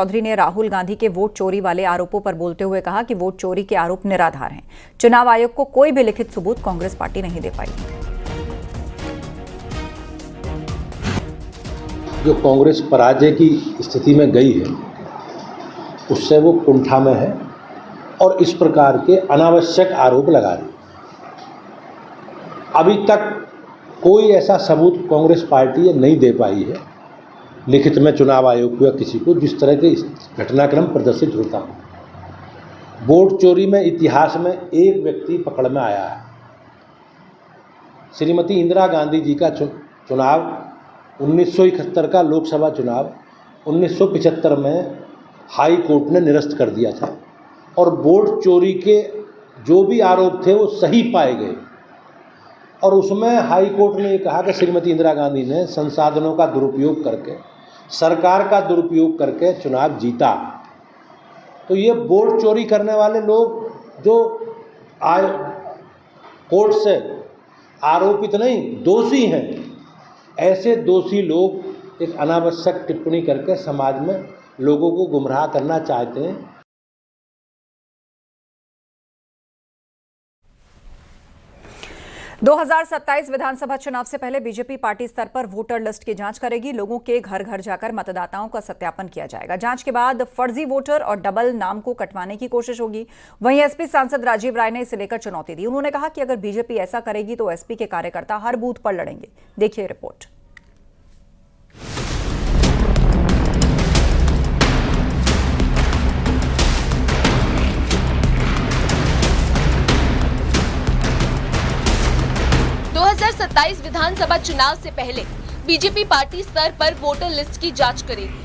चौधरी ने राहुल गांधी के वोट चोरी वाले आरोपों पर बोलते हुए कहा कि वोट चोरी के आरोप निराधार हैं। चुनाव आयोग को कोई भी लिखित सबूत कांग्रेस पार्टी नहीं दे पाई। जो कांग्रेस पराजय की स्थिति में गई है उससे वो कुंठा में है और इस प्रकार के अनावश्यक आरोप लगा रही है। अभी तक कोई ऐसा सबूत कांग्रेस पार्टी नहीं दे पाई है लिखित में चुनाव आयोग को या किसी को जिस तरह के घटनाक्रम प्रदर्शित होता हो। वोट चोरी में इतिहास में एक व्यक्ति पकड़ में आया है। श्रीमती इंदिरा गांधी जी का चुनाव 1971 का लोकसभा चुनाव 1975 में हाई कोर्ट ने निरस्त कर दिया था और वोट चोरी के जो भी आरोप थे वो सही पाए गए और उसमें हाई कोर्ट ने ये कहा कि श्रीमती इंदिरा गांधी ने संसाधनों का दुरुपयोग करके, सरकार का दुरुपयोग करके चुनाव जीता। तो ये वोट चोरी करने वाले लोग जो कोर्ट से आरोपित नहीं दोषी हैं, ऐसे दोषी लोग एक अनावश्यक टिप्पणी करके समाज में लोगों को गुमराह करना चाहते हैं। – 2027 विधानसभा चुनाव से पहले बीजेपी पार्टी स्तर पर वोटर लिस्ट की जांच करेगी। लोगों के घर घर जाकर मतदाताओं का सत्यापन किया जाएगा। जांच के बाद फर्जी वोटर और डबल नाम को कटवाने की कोशिश होगी। वहीं एसपी सांसद राजीव राय ने इसे लेकर चुनौती दी। उन्होंने कहा कि अगर बीजेपी ऐसा करेगी तो एसपी के कार्यकर्ता हर बूथ पर लड़ेंगे। देखिए रिपोर्ट। विधानसभा चुनाव से पहले बीजेपी पार्टी स्तर पर वोटर लिस्ट की जांच करेगी।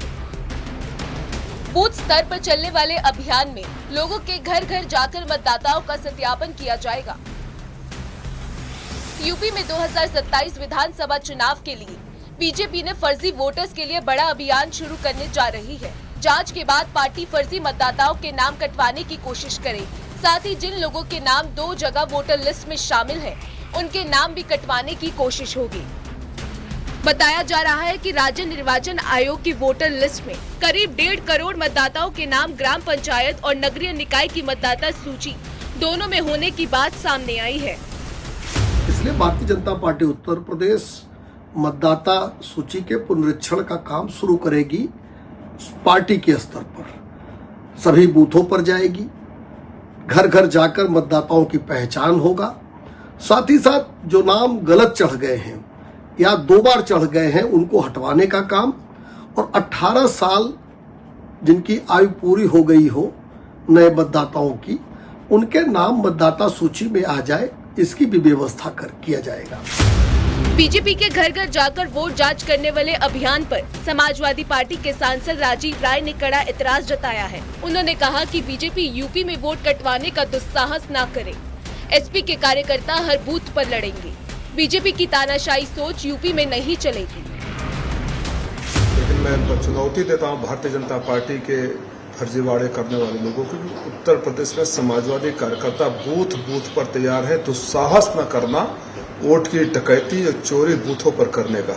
बूथ स्तर पर चलने वाले अभियान में लोगों के घर घर जाकर मतदाताओं का सत्यापन किया जाएगा। यूपी में 2027 विधानसभा चुनाव के लिए बीजेपी ने फर्जी वोटर्स के लिए बड़ा अभियान शुरू करने जा रही है। जांच के बाद पार्टी फर्जी मतदाताओं के नाम कटवाने की कोशिश करेगी। साथ ही जिन लोगों के नाम 2 जगह वोटर लिस्ट में शामिल हैं, उनके नाम भी कटवाने की कोशिश होगी। बताया जा रहा है कि राज्य निर्वाचन आयोग की वोटर लिस्ट में करीब 1.5 करोड़ मतदाताओं के नाम ग्राम पंचायत और नगरीय निकाय की मतदाता सूची दोनों में होने की बात सामने आई है। इसलिए भारतीय जनता पार्टी उत्तर प्रदेश मतदाता सूची के पुनरीक्षण का काम शुरू करेगी। पार्टी के स्तर पर सभी बूथों पर जाएगी, घर घर जाकर मतदाताओं की पहचान होगा। साथ ही साथ जो नाम गलत चढ़ गए हैं या 2 बार चढ़ गए हैं उनको हटवाने का काम, और 18 साल जिनकी आयु पूरी हो गई हो नए मतदाताओं की, उनके नाम मतदाता सूची में आ जाए, इसकी भी व्यवस्था किया जाएगा। बीजेपी के घर घर जाकर वोट जांच करने वाले अभियान पर समाजवादी पार्टी के सांसद राजीव राय ने कड़ा एतराज जताया है। उन्होंने कहा कि बीजेपी यूपी में वोट कटवाने का दुस्साहस न करे। एसपी के कार्यकर्ता हर बूथ पर लड़ेंगे। बीजेपी की तानाशाही सोच यूपी में नहीं चलेगी। लेकिन मैं चुनौती देता हूं भारतीय जनता पार्टी के फर्जीवाड़े करने वाले लोगों को। उत्तर प्रदेश में समाजवादी कार्यकर्ता बूथ बूथ पर तैयार है। दुस्साहस न करना, वोट की डकैती और चोरी बूथों पर करने का,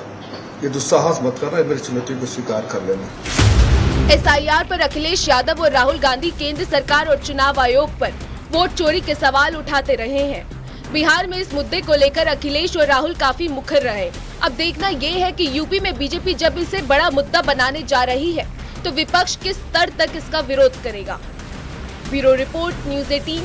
ये दुस्साहस मत करना। मेरी चुनौती को स्वीकार कर लेना। एसआईआर पर अखिलेश यादव और राहुल गांधी केंद्र सरकार और चुनाव आयोग पर वोट चोरी के सवाल उठाते रहे हैं। बिहार में इस मुद्दे को लेकर अखिलेश और राहुल काफी मुखर रहे। अब देखना ये है कि यूपी में बीजेपी जब इसे बड़ा मुद्दा बनाने जा रही है तो विपक्ष किस स्तर तक इसका विरोध करेगा। Bureau report, news 18।